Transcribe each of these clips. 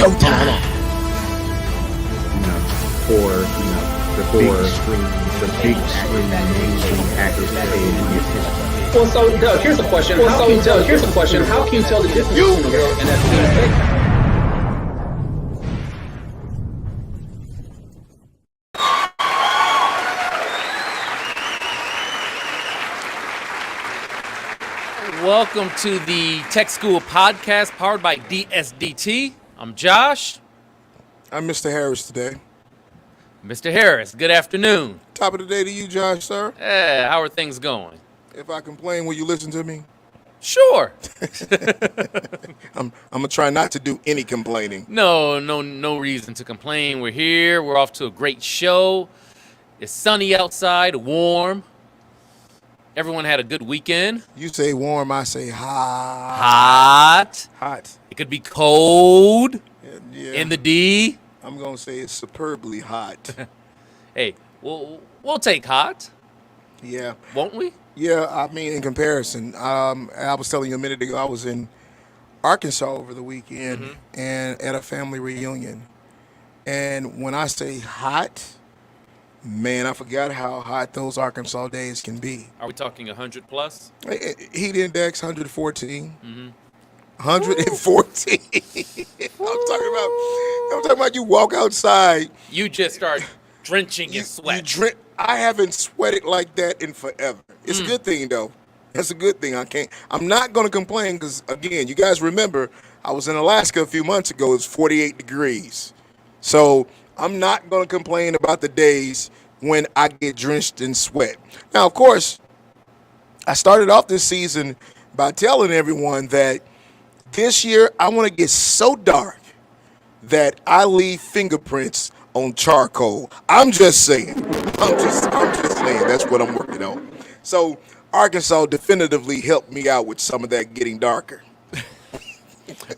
showtime. Before the big screen mainstream actors today. Well, so Doug, here's a question. How can you tell the difference between a real NFT and a fake? Welcome to the Tech School podcast powered by DSDT. I'm Josh. I'm Mr. Harris today. Mr. Harris, good afternoon. Top of the day to you, Josh, sir. Hey, how are things going? If I complain, will you listen to me? Sure. I'm gonna try not to do any complaining. No reason to complain. We're here. We're off to a great show. It's sunny outside, warm. Everyone had a good weekend. You say warm, I say hot. Hot. It could be cold Yeah. in the D. I'm gonna say it's superbly hot. Hey, we'll take hot, Yeah. won't we? Yeah, I mean, in comparison, I was telling you a minute ago, I was in Arkansas over the weekend and at a family reunion. And when I say hot, man, I forgot how hot those Arkansas days can be. Are we talking 100 plus? Heat index 114. 114. I'm talking about you walk outside. You just start drenching in sweat. I haven't sweated like that in forever. It's a good thing though. That's a good thing. I'm not going to complain because again, you guys remember I was in Alaska a few months ago. It was 48 degrees. So I'm not going to complain about the days when I get drenched in sweat. Now, of course, I started off this season by telling everyone that this year I want to get so dark that I leave fingerprints on charcoal. I'm just saying. I'm just saying. That's what I'm working on. So Arkansas definitively helped me out with some of that getting darker. All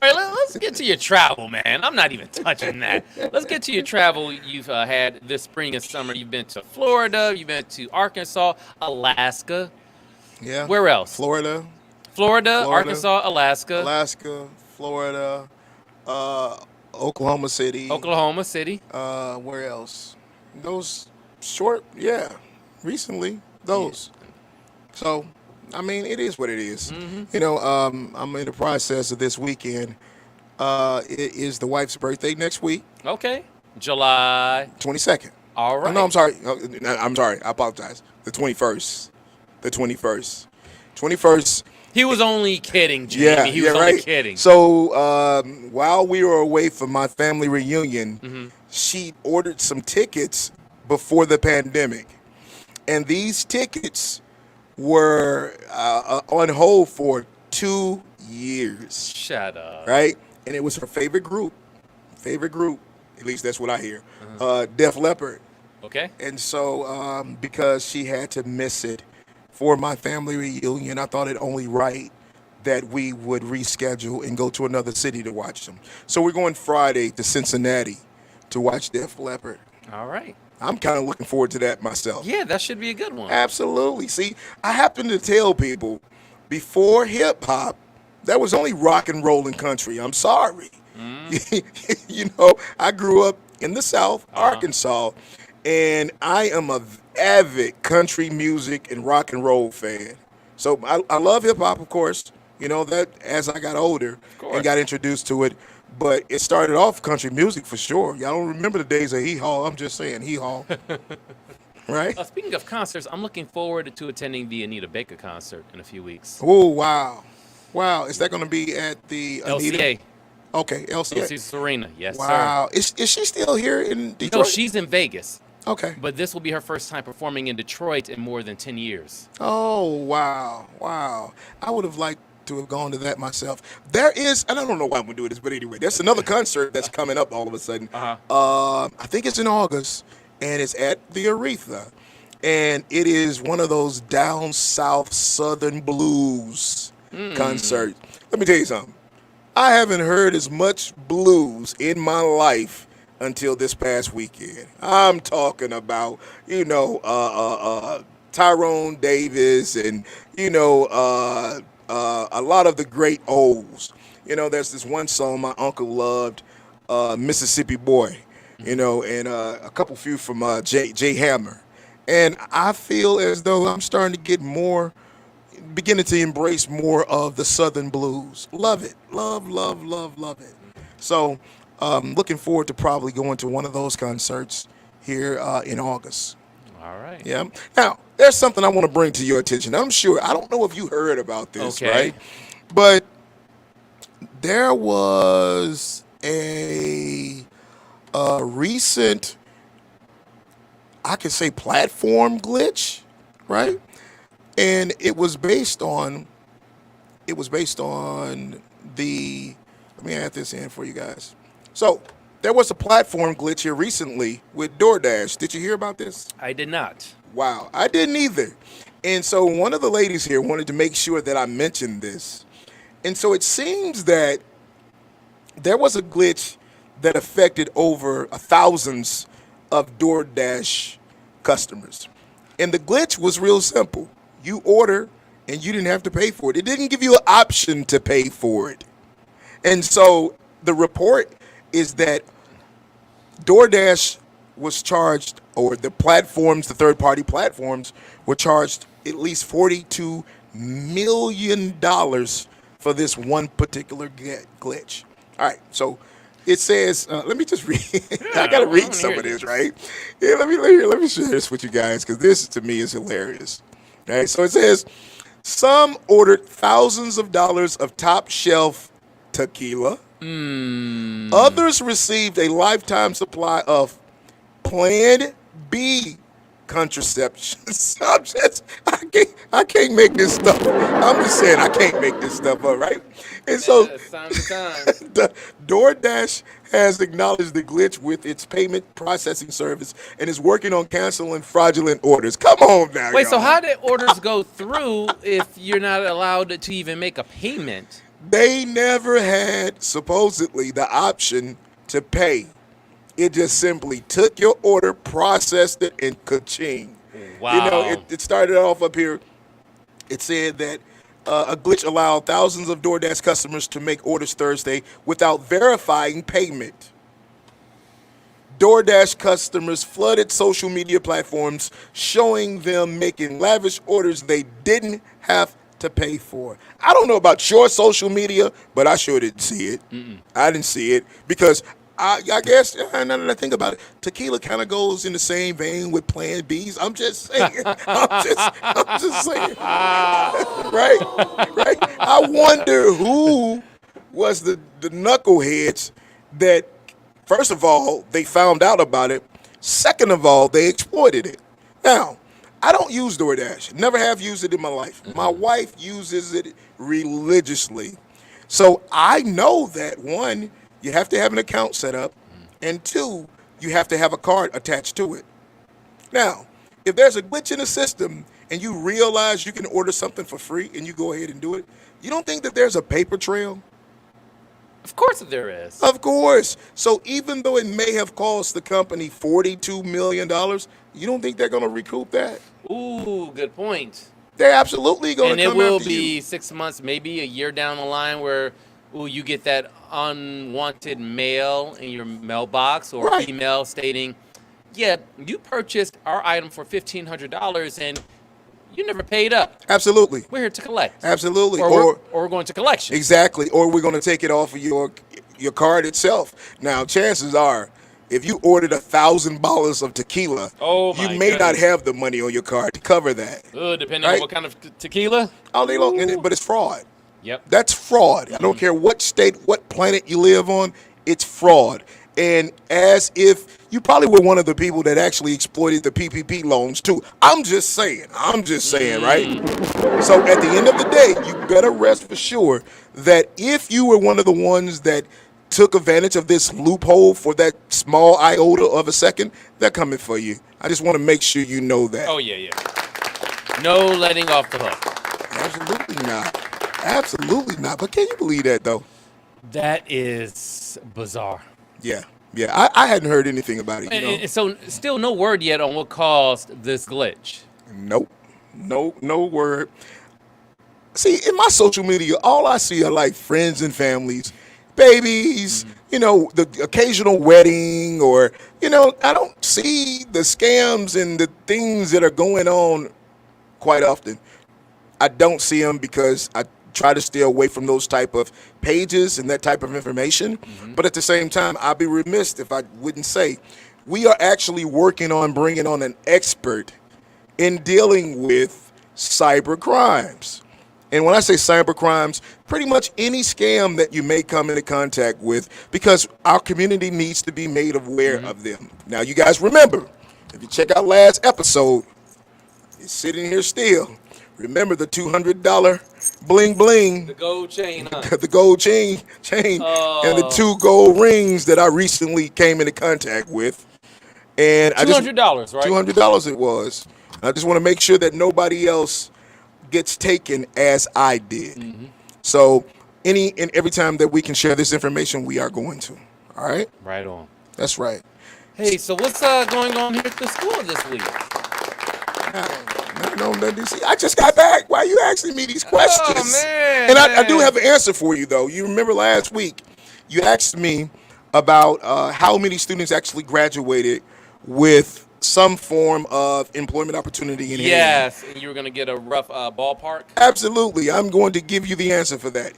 right, let's get to your travel, man. I'm not even touching that. Let's get to your travel you've had this spring and summer. You've been to Florida. You've been to Arkansas, Alaska. Yeah. Where else? Florida, Arkansas, Alaska. Florida, Oklahoma City. Where else? Those short, recently, those. Yeah. So, I mean, it is what it is. You know, I'm in the process of this weekend. It is the wife's birthday next week. Okay. July 22nd. All right. Oh, no, I'm sorry. I'm sorry. I apologize. The 21st. 21st. He was only kidding, Jamie. He was only kidding. So while we were away from my family reunion, she ordered some tickets before the pandemic. And these tickets were on hold for 2 years. Shut up. Right? And it was her favorite group. At least that's what I hear. Def Leppard. Okay. And so because she had to miss it for my family reunion, I thought it only right that we would reschedule and go to another city to watch them. So we're going Friday to Cincinnati to watch Def Leppard. All right. I'm kind of looking forward to that myself. Yeah, that should be a good one. Absolutely. See, I happen to tell people before hip hop, that was only rock and roll and country. I'm sorry. You know, I grew up in the South, Arkansas, and I am a avid country music and rock and roll fan. So I love hip hop, of course. You know that as I got older and got introduced to it. But it started off country music for sure. Y'all don't remember the days of Hee Haw. I'm just saying Hee Haw. Right? Speaking of concerts, I'm looking forward to attending the Anita Baker concert in a few weeks. Oh, wow. Wow. Is that going to be at the Anita? LCA. Okay, LCA. LCA Arena. Yes, wow. sir. Is she still here in Detroit? No, she's in Vegas. Okay. But this will be her first time performing in Detroit in more than 10 years. Oh, wow. Wow. I would have liked to have gone to that myself. There is, and I don't know why I'm going to do this, but anyway, there's another concert that's coming up all of a sudden. I think it's in August, and it's at the Aretha. And it is one of those down south southern blues concerts. Let me tell you something. I haven't heard as much blues in my life until this past weekend. I'm talking about, Tyrone Davis and, a lot of the great olds. There's this one song my uncle loved. Mississippi Boy, you know, and a couple few from Jay Hammer. And I feel as though I'm starting to get beginning to embrace more of the Southern blues. Love it. Love it. So looking forward to probably going to one of those concerts here in August. All right. Yeah. Now, there's something I want to bring to your attention. I don't know if you heard about this, Okay. right? But there was a recent, I could say, platform glitch, right? And it was based on the, let me add this in for you guys. So there was a platform glitch here recently with Doordash. Did you hear about this? I did not. Wow, I didn't either. And so one of the ladies here wanted to make sure that I mentioned this. And so it seems that there was a glitch that affected over thousands of DoorDash customers. And the glitch was real simple. You order and you didn't have to pay for it. It didn't give you an option to pay for it. And so the report is that DoorDash was charged, or the third-party platforms were charged at least $42 million for this one particular glitch. All right, so it says, let me just read. I got to read some of this, right? Yeah, let me share this with you guys, because this, to me, is hilarious. All right, so it says, some ordered thousands of dollars of top-shelf tequila. Others received a lifetime supply of Plan B contraception subjects. I can't make this stuff up. I'm just saying I can't make this stuff up, right? And so Time to time. the DoorDash has acknowledged the glitch with its payment processing service and is working on canceling fraudulent orders. Come on now. Wait, y'all. so how did orders go through if you're not allowed to even make a payment? They never had, supposedly, the option to pay. It just simply took your order, processed it, and ka-ching. Wow. You know, it started off up here. It said that a glitch allowed thousands of DoorDash customers to make orders Thursday without verifying payment. DoorDash customers flooded social media platforms, showing them making lavish orders they didn't have to pay for. I don't know about your social media, but I sure didn't see it. I didn't see it because I guess, now that I think about it, tequila kind of goes in the same vein with Plan Bs. I'm just saying. I'm just saying. Right? I wonder who was the knuckleheads that, first of all, they found out about it. Second of all, they exploited it. Now, I don't use DoorDash. Never have used it in my life. My wife uses it religiously. So I know that, one, you have to have an account set up, and two, you have to have a card attached to it. Now, if there's a glitch in the system and you realize you can order something for free and you go ahead and do it, you don't think that there's a paper trail? Of course there is. Of course. So even though it may have cost the company $42 million, you don't think they're going to recoup that? Ooh, good point. They're absolutely going And to it come will after be you. 6 months, maybe a year down the line where you get that unwanted mail in your mailbox or Right. email stating, yeah, you purchased our item for $1,500 and you never paid up. Absolutely. We're here to collect. Absolutely. Or we're going to collection. Exactly. Or we're going to take it off of your card itself. Now, chances are, if you ordered 1,000 bottles of tequila, Oh, you my may not goodness. have the money on your card to cover that. Depending Right. on what kind of tequila. All day long. But it's fraud. Yep. That's fraud. I don't care what state, what planet you live on, it's fraud. And as if you probably were one of the people that actually exploited the PPP loans too. I'm just saying, right? So at the end of the day, you better rest for sure that if you were one of the ones that took advantage of this loophole for that small iota of a second, they're coming for you. I just want to make sure you know that. Oh, yeah. No letting off the hook. Absolutely not. Absolutely not. But can you believe that, though? That is bizarre. Yeah. I hadn't heard anything about it. You know? And so still no word yet on what caused this glitch. Nope. No word. See, in my social media, all I see are like friends and families babies, the occasional wedding, or, I don't see the scams and the things that are going on quite often. I don't see them because I try to stay away from those type of pages and that type of information. But at the same time, I'd be remiss if I wouldn't say we are actually working on bringing on an expert in dealing with cyber crimes. And when I say cyber crimes, pretty much any scam that you may come into contact with, because our community needs to be made aware of them. Now, you guys remember, if you check out last episode, it's sitting here still. Remember the $200 bling bling, The gold chain, huh? the gold chain, and the 2 gold rings that I recently came into contact with. And $200, right? $200 it was. I just want to make sure that nobody else gets taken as I did. So any and every time that we can share this information, we are going to. All right? Right on. That's right. Hey, so what's going on here at the school this week? No, DC. I just got back. Why are you asking me these questions? Oh, man. And I do have an answer for you, though. You remember last week, you asked me about how many students actually graduated with some form of employment opportunity in hand. Yes, and you were going to get a rough ballpark? Absolutely. I'm going to give you the answer for that.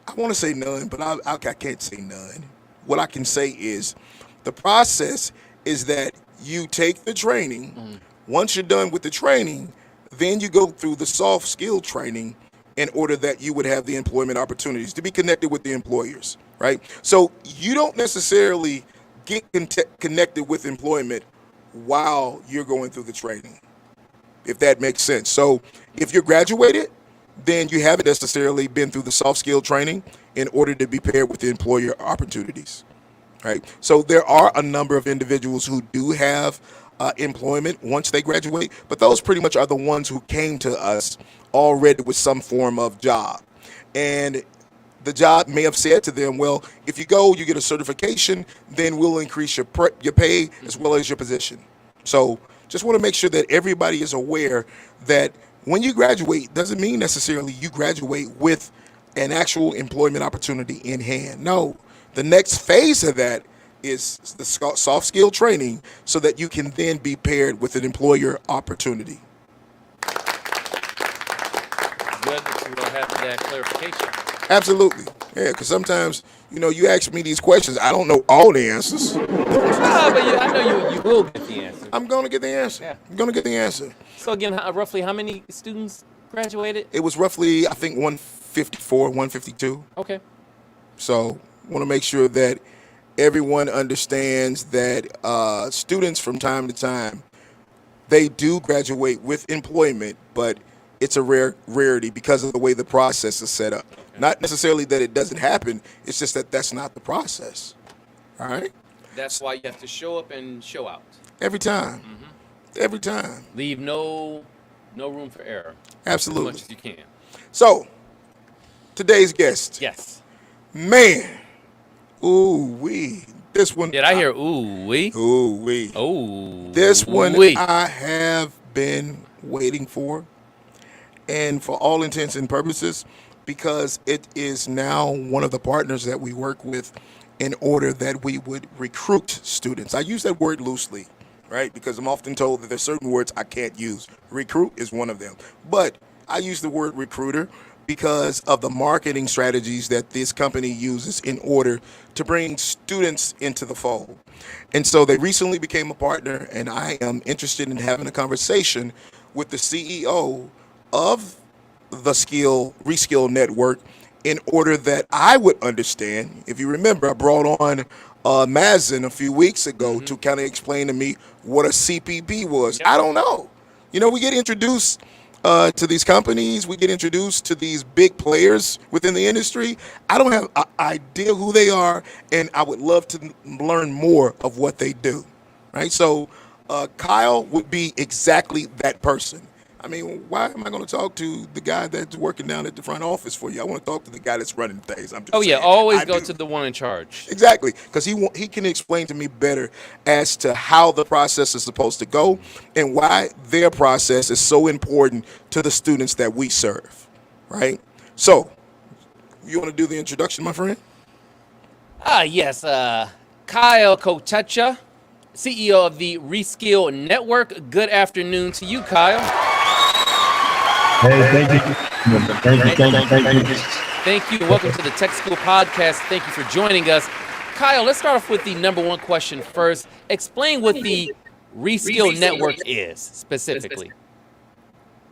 I want to say none, but I can't say none. What I can say is the process is that you take the training. Once you're done with the training, then you go through the soft skill training in order that you would have the employment opportunities to be connected with the employers, right? So you don't necessarily get connected with employment while you're going through the training, if that makes sense. So if you're graduated, then you haven't necessarily been through the soft skill training in order to be paired with the employer opportunities, right? So there are a number of individuals who do have employment once they graduate, but those pretty much are the ones who came to us already with some form of job. And the job may have said to them, well, if you go, you get a certification, then we'll increase your pay as well as your position. So just want to make sure that everybody is aware that when you graduate, doesn't mean necessarily you graduate with an actual employment opportunity in hand. No, the next phase of that is the soft skill training so that you can then be paired with an employer opportunity. Good that you have that clarification. Absolutely. Yeah, because sometimes, you ask me these questions, I don't know all the answers. But I know you will get the answer. I'm going to get the answer. Yeah. I'm going to get the answer. So again, roughly how many students graduated? It was roughly, I think, 154, 152. Okay. So want to make sure that everyone understands that students from time to time, they do graduate with employment, but it's a rarity because of the way the process is set up. Okay. Not necessarily that it doesn't happen, it's just that that's not the process. All right? That's why you have to show up and show out. Every time. Every time. Leave no room for error. Absolutely. As much as you can. So, today's guest. Yes. Man. Ooh-wee. This one. Did I hear ooh-wee? Ooh-wee. Ooh. This one wee. I have been waiting for. And for all intents and purposes, because it is now one of the partners that we work with in order that we would recruit students. I use that word loosely, right? Because I'm often told that there's certain words I can't use. Recruit is one of them. But I use the word recruiter because of the marketing strategies that this company uses in order to bring students into the fold. And so they recently became a partner, and I am interested in having a conversation with the CEO of the Reskill Network in order that I would understand. If you remember, I brought on Mazin a few weeks ago to kind of explain to me what a CPB was. Yep. I don't know. We get introduced to these companies. We get introduced to these big players within the industry. I don't have an idea who they are, and I would love to learn more of what they do, right? So Kyle would be exactly that person. I mean, why am I going to talk to the guy that's working down at the front office for you? I want to talk to the guy that's running things. I'm just saying, always go to the one in charge. Exactly, because he can explain to me better as to how the process is supposed to go and why their process is so important to the students that we serve, right? So, you want to do the introduction, my friend? Yes, Kyle Kotecha, CEO of the Reskill Network. Good afternoon to you, Kyle. Hey, thank you. Thank you. Thank you. Welcome to the Tech School Podcast. Thank you for joining us. Kyle, let's start off with the number one question first. Explain what the Reskill Network is specifically.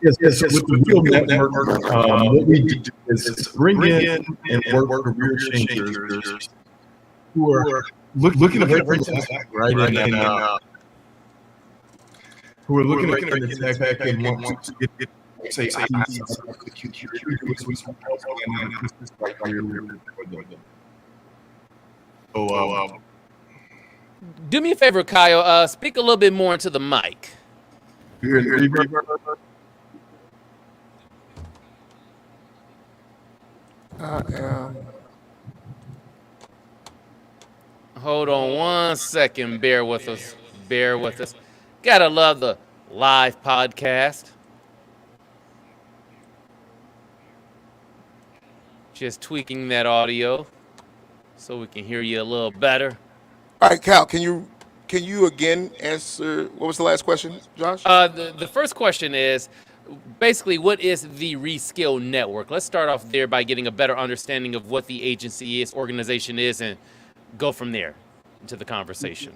Yes. With the Real Network, what we do is bring in and work career changers who are looking to break tech, right? And who are looking to break into tech and want to get say, Do me a favor, Kyle. Speak a little bit more into the mic. Hold on 1 second. Bear with us. Gotta love the live podcast. Just tweaking that audio so we can hear you a little better. All right, Cal, can you again answer what was the last question, Josh? The first question is basically what is the Reskill Network? Let's start off there by getting a better understanding of what the agency is, organization is, and go from there into the conversation.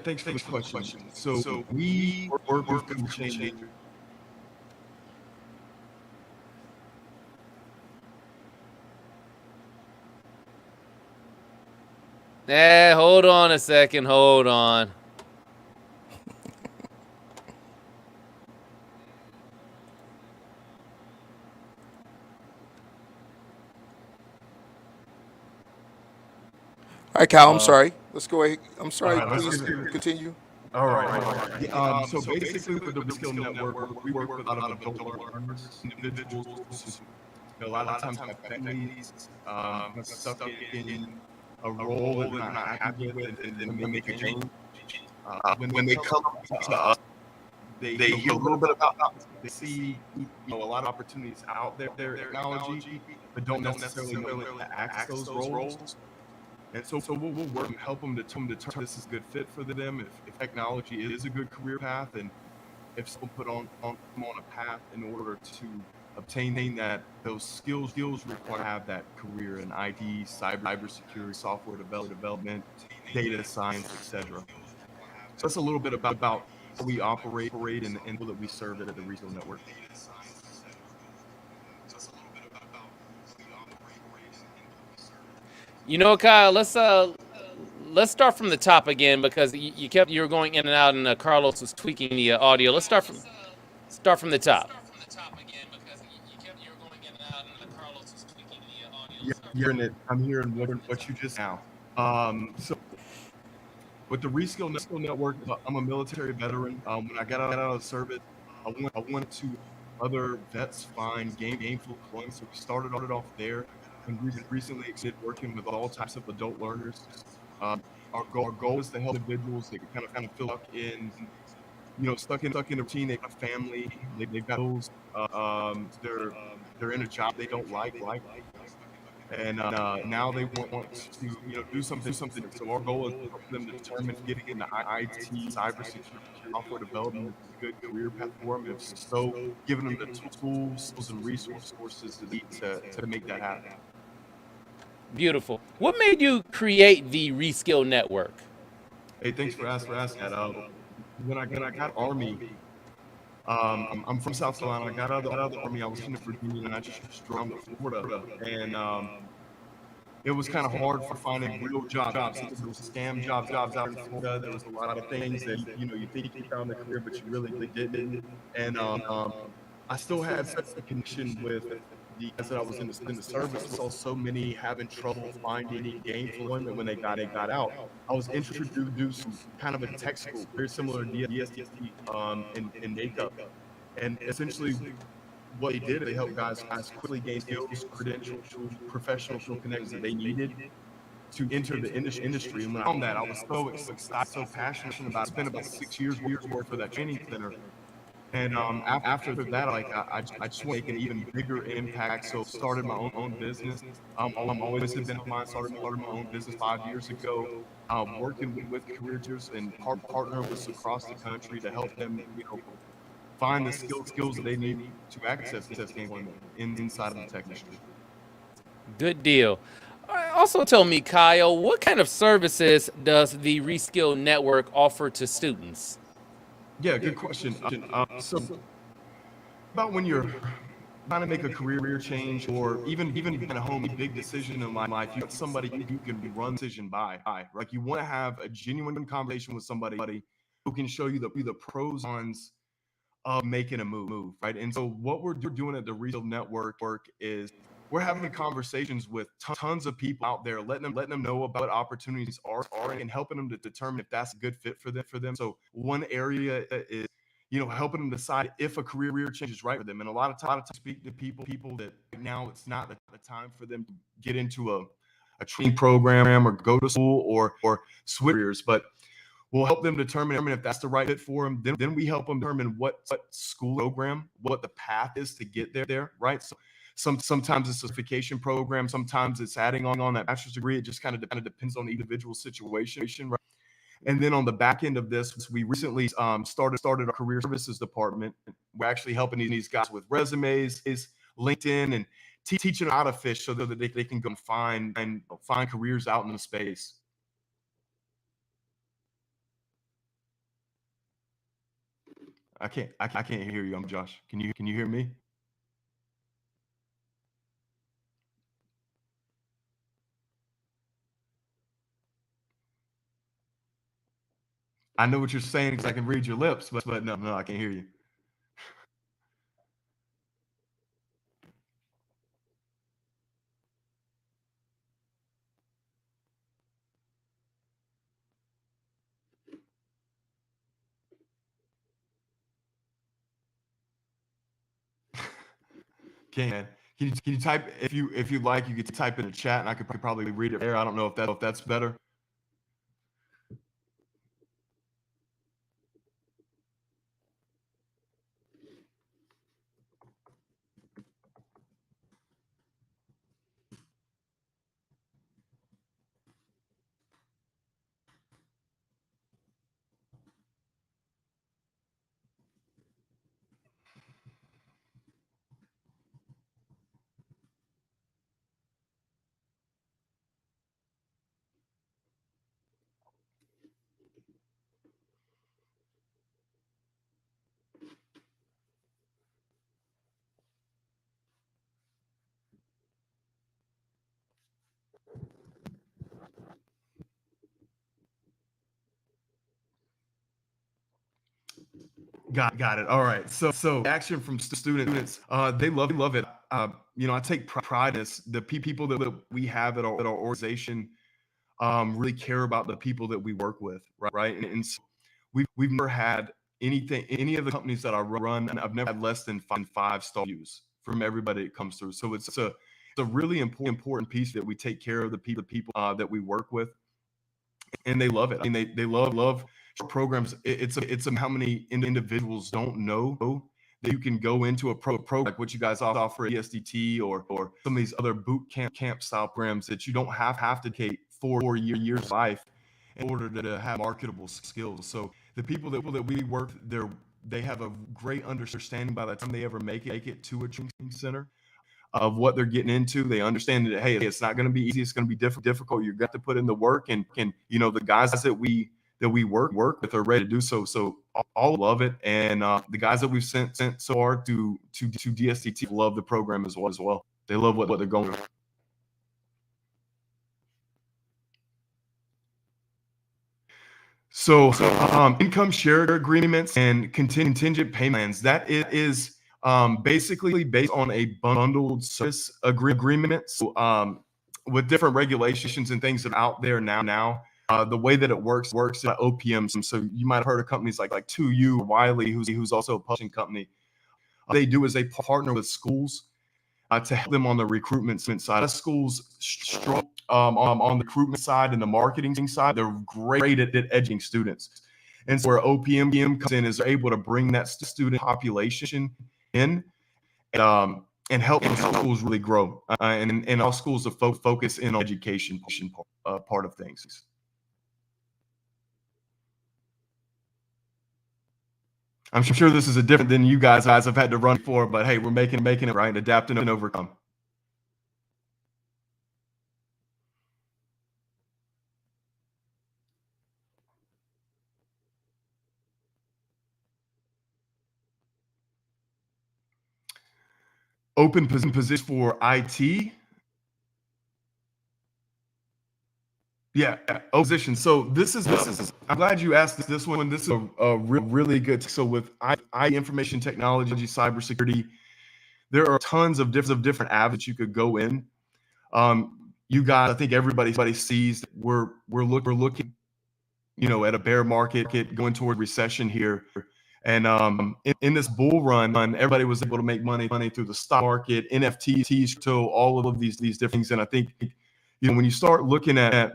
Thanks for the question. So we work with career changers. Hold on a second. Hold on. All right, Cal, I'm sorry. Let's go ahead. I'm sorry. All right, Please continue. All right. So basically, with the Reskill Network, we work with a lot of adult learners, individuals who a lot of times have families, stuck in a role that they're not happy with, and they make a change. When they come to us, they hear a little bit about us. They see a lot of opportunities out there, their technology, but don't necessarily know when to access those roles. And so we'll work and help them determine this is a good fit for them, if technology is a good career path, and if someone put on a path in order to obtain those skills required to have that career in IT, cybersecurity, software development, data science, etc. So that's a little bit about how we operate and that we serve it at the Reskill Network. You know, Kyle, let's start from the top again because you were going in and out, and Carlos was tweaking the audio. Let's start from the top. Yeah, I'm hearing what you just now. So with the Reskill Network, I'm a military veteran. When I got out of the service, I went to other vets find gainful employment. So we started off there. And we've recently extended working with all types of adult learners. Our goal is to help individuals that kind of feel stuck in a routine. They've got a family, they've got goals. They're in a job they don't like, and now they want to do something. So our goal is to help them determine getting into IT, cybersecurity, software development is a good career path for them. If so, giving them the tools and resources to make that happen. Beautiful. What made you create the Reskill Network? Hey, thanks for asking that. When I got Army, I'm from South Carolina. I got out of the Army. I was in Virginia, and I just drove to Florida. And it was kind of hard for finding real jobs. There was scam jobs out in Florida. There was a lot of things that you think you found a career, but you really didn't. And I still had such a connection with the guys that I was in the service. I saw so many having trouble finding gainful employment when they got out. I was introduced to kind of a tech school, very similar to DSDT in makeup. And essentially what they did, they helped guys quickly gain skills, credentials, professional connections that they needed to enter the industry. And when I found that, I was so excited, so passionate about it. I spent about 6 years working for that training center. And after that, like I just want to make an even bigger impact. So started my own business. I'm always have been a mind. Started my own business 5 years ago. Working with careers and partner with across the country to help them, find the skills that they need to access employment inside of the tech industry. Good deal. Also, tell me, Kyle, what kind of services does the Reskill Network offer to students? Yeah, good question. So about when you're trying to make a career change, or even in a home big decision in life, you want somebody you can run decision by. Like you want to have a genuine conversation with somebody who can show you the pros and cons of making a move, right? And so what we're doing at the Reskill Network is we're having conversations with tons of people out there, letting them know about what opportunities are, and helping them to determine if that's a good fit for them. So one area is, helping them decide if a career change is right for them. And a lot of times speak to people that right now it's not the time for them to get into a training program or go to school or switch careers, but we'll help them determine if that's the right fit for them. Then we help them determine what school program, what the path is to get there, right? So sometimes it's a certification program, sometimes it's adding on that bachelor's degree. It just kind of depends on the individual situation, right? And then on the back end of this, we recently started our career services department. We're actually helping these guys with resumes, LinkedIn, and teaching them how to fish so that they can go and find careers out in the space. I can't hear you. I'm Josh. Can you hear me? I know what you're saying because I can read your lips, but no, I can't hear you. Can you type, if you like, you could type in the chat and I could probably read it there. I don't know if that's better. Got it. All right. So action from students. They love it. I take pride in this. The people that we have at our organization really care about the people that we work with, right? And so we've never had any of the companies that I run, and I've never had less than 5-star reviews from everybody that comes through. So it's a really important piece that we take care of the people that we work with, and they love it. I mean, they love programs. It's how many individuals don't know that you can go into a program like what you guys offer at DSDT or some of these other boot camp style programs that you don't have to take 4 years of life in order to have marketable skills. So the people that we work, they have a great understanding by the time they ever make it to a training center of what they're getting into. They understand that, hey, it's not going to be easy. It's going to be difficult. You've got to put in the work, and the guys that we work with are ready to do so. So all love it, and the guys that we've sent so far to DSDT love the program as well. They love what they're going through. So income share agreements and contingent payments, that is basically based on a bundled service agreement. So, with different regulations and things that are out there now, the way that it works at OPM. So you might have heard of companies like 2U, Wiley, who's also a publishing company. They do is they partner with schools to help them on the recruitment side. Schools struggle on the recruitment side and the marketing side. They're great at educating students. And so where OPM comes in is they're able to bring that student population in and help schools really grow. And all schools to focus in on education part of things. I'm sure this is a different than you guys have had to run for, but hey, we're making it right, adapting and overcome. Open position for IT. Yeah, position. So this is. I'm glad you asked this one. This is a really good. So with I information technology, cybersecurity, there are tons of different avenues you could go in. You guys, I think everybody sees that we're looking, at a bear market going toward recession here. And in this bull run, everybody was able to make money through the stock market, NFTs, so all of these different things. And I think, when you start looking at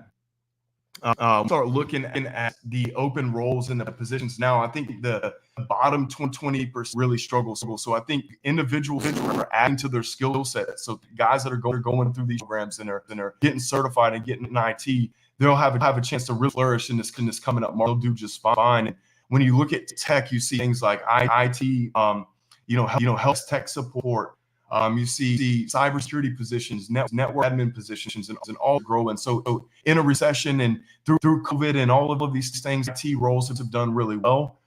the open roles and the positions now, I think the bottom 20% really struggle. So I think individuals are adding to their skill set. So guys that are going through these programs and are getting certified and getting in IT, they'll have a chance to really flourish in this coming up market. They'll do just fine. And when you look at tech, you see things like IT, health tech support. You see cybersecurity positions, network admin positions, and all growing. So in a recession and through COVID and all of these things, IT roles have done really well.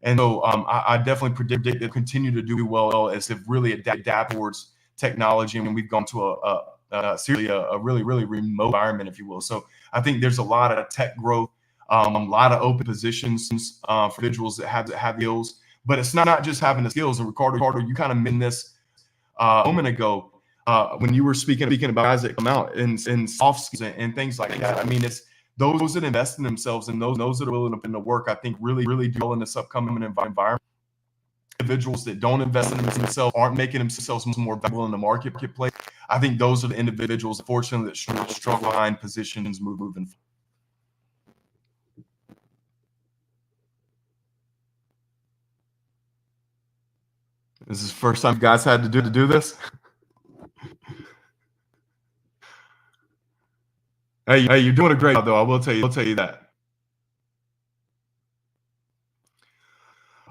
And so I definitely predict it to continue to do well as they really adapt towards technology. And we've gone to a really remote environment, if you will. So I think there's a lot of tech growth, a lot of open positions for individuals that have skills. But it's not just having the skills. And Ricardo, you kind of meant this a moment ago when you were speaking about guys that come out and soft skills and things like that. I mean, it's those that invest in themselves and those that are willing to put in the work, I think really do well in this upcoming environment. Individuals that don't invest in themselves aren't making themselves more valuable in the marketplace. I think those are the individuals, unfortunately, that struggle behind positions moving forward. This is the first time you guys had to do this. Hey, you're doing a great job, though. I will tell you that.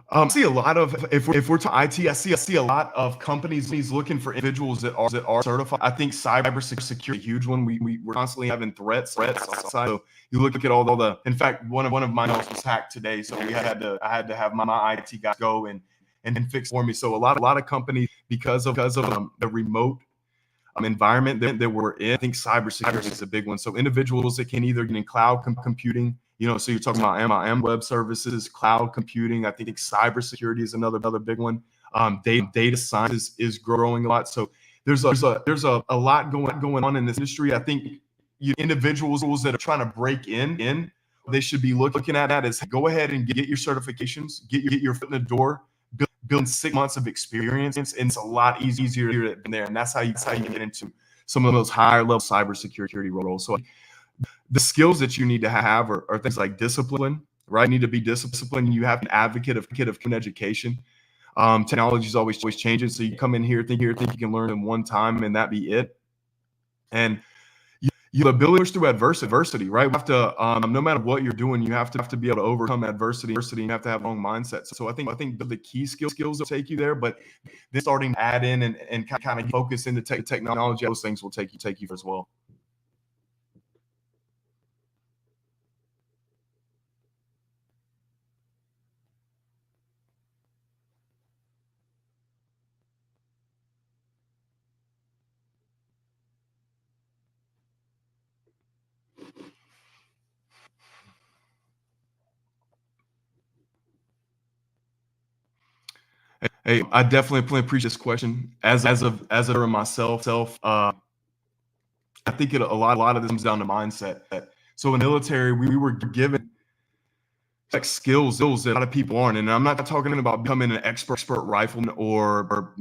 I see a lot of if we're to IT, I see a lot of companies looking for individuals that are certified. I think cybersecurity is a huge one. We're constantly having threats outside. So you look at all the. In fact, one of my emails was hacked today, so I had to have my IT guys go and fix for me. So a lot of companies, because of the remote environment that we're in, I think cybersecurity is a big one. So individuals that can either get in cloud computing, so you're talking about web services, cloud computing. I think cybersecurity is another big one. Data science is growing a lot. So there's a lot going on in this industry. I think individuals that are trying to break in, they should be looking at that as go ahead and get your certifications, get your foot in the door, build 6 months of experience, and it's a lot easier than there. And that's how you get into some of those higher level cybersecurity roles. So the skills that you need to have are things like discipline, right? You need to be disciplined. You have an advocate of education. Technology is always changing. So you come in here, think you can learn in one time and that be it. And the ability to push through adversity, right? We have to, no matter what you're doing, you have to be able to overcome adversity. And you have to have a long mindset. So I think the key skills will take you there, but then starting to add in and kind of focus into technology, those things will take you as well. Hey, I definitely appreciate this question. As of myself, I think a lot of this comes down to mindset. So in the military, we were given like skills that a lot of people aren't. And I'm not talking about becoming an expert rifleman or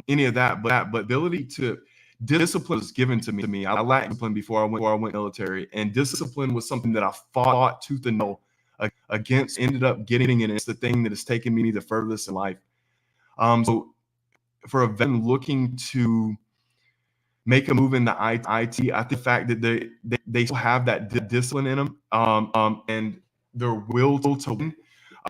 any of that, but ability to discipline was given to me. I lacked discipline before I went military, and discipline was something that I fought tooth and nail against, ended up getting, and it's the thing that has taken me the furthest in life. So for a veteran looking to make a move in the IT, I think the fact that they still have that discipline in them, and their will to win,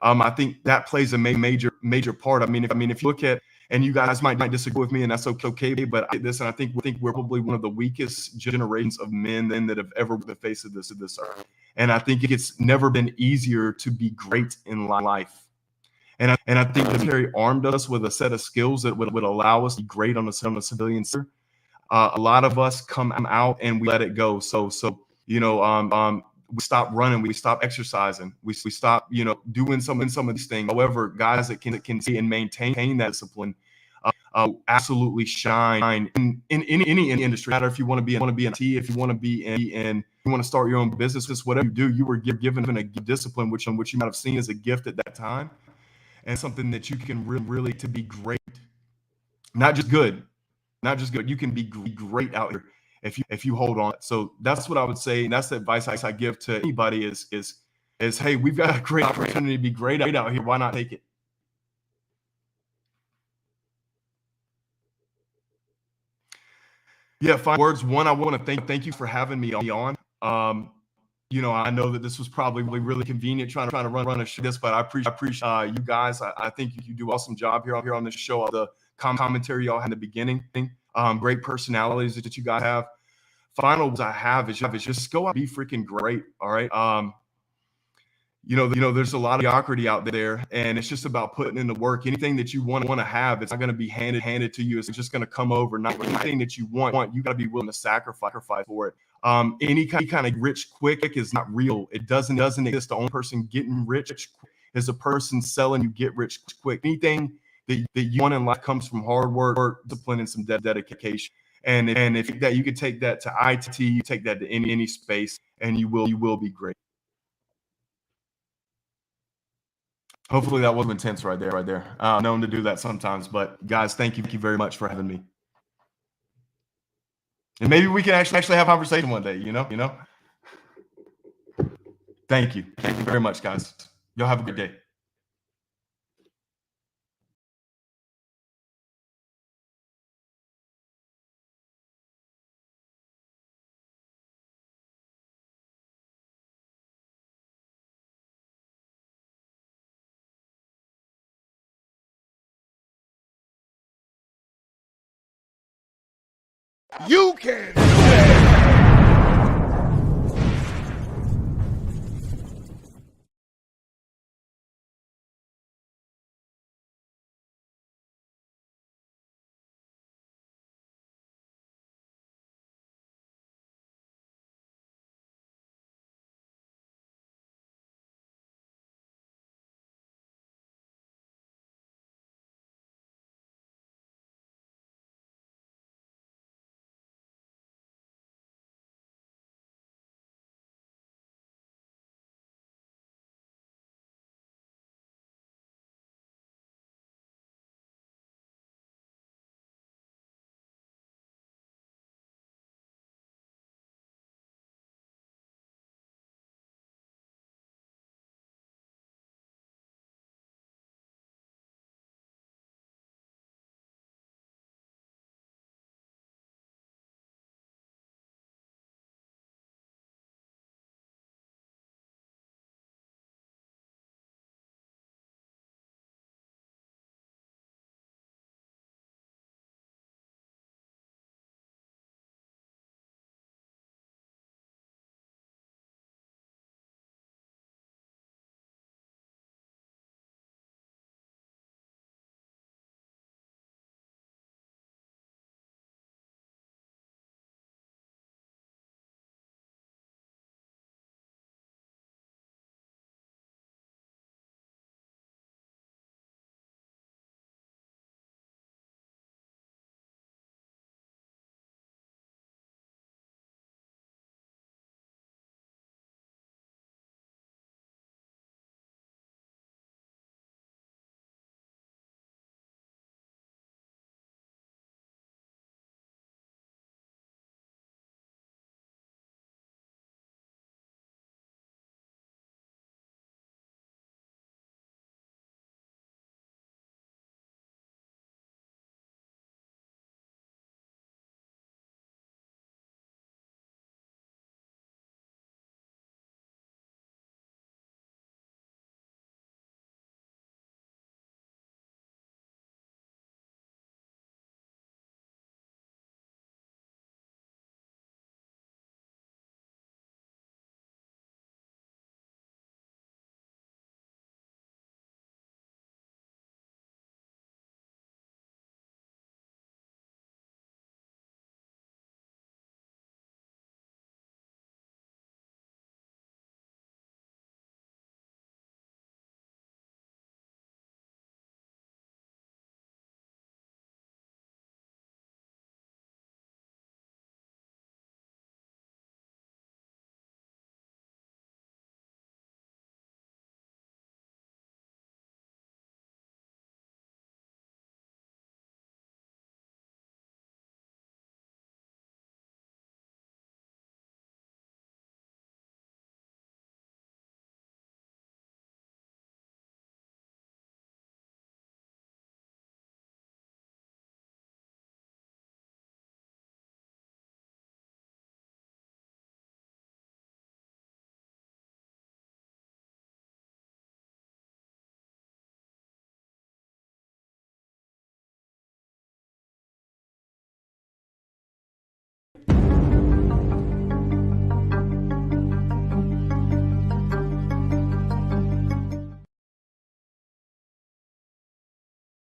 I think that plays a major part. I mean, if you look at, and you guys might disagree with me, and that's okay, but I get this, and I think we're probably one of the weakest generations of men that have ever walked the face of this earth. And I think it's never been easier to be great in life. And I think the military armed us with a set of skills that would allow us to be great on a civilian sphere. A lot of us come out and we let it go. So we stop running, we stop exercising, we stop doing some of these things. However, guys that can see and maintain that discipline absolutely shine in any industry. No matter if you want to be in IT, if you want to be in you want to start your own business, whatever you do, you were given a discipline which you might have seen as a gift at that time, and something that you can really to be great, not just good. You can be great out here if you hold on. So that's what I would say, and that's the advice I give to anybody is hey, we've got a great opportunity to be great out here. Why not take it? Yeah, final words. One, I want to thank you for having me on. I know that this was probably really convenient trying to run a show this, but I appreciate you guys. I think you do an awesome job here on this show. The commentary y'all had in the beginning, great personalities that you guys have. Final words I have is just go out and be freaking great. All right. There's a lot of mediocrity out there, and it's just about putting in the work. Anything that you want to have, it's not going to be handed to you. It's just going to come over. Not anything that you want, you got to be willing to sacrifice for it. Any kind of rich quick is not real. It doesn't exist. The only person getting rich is a person selling you get rich quick. Anything that you want in life comes from hard work, discipline, and some dedication. And if that you could take that to IT, you take that to any space, and you will be great. Hopefully that wasn't intense right there. Known to do that sometimes, but guys, thank you very much for having me. And maybe we can actually have a conversation one day, Thank you very much, guys. Y'all have a good day. You can.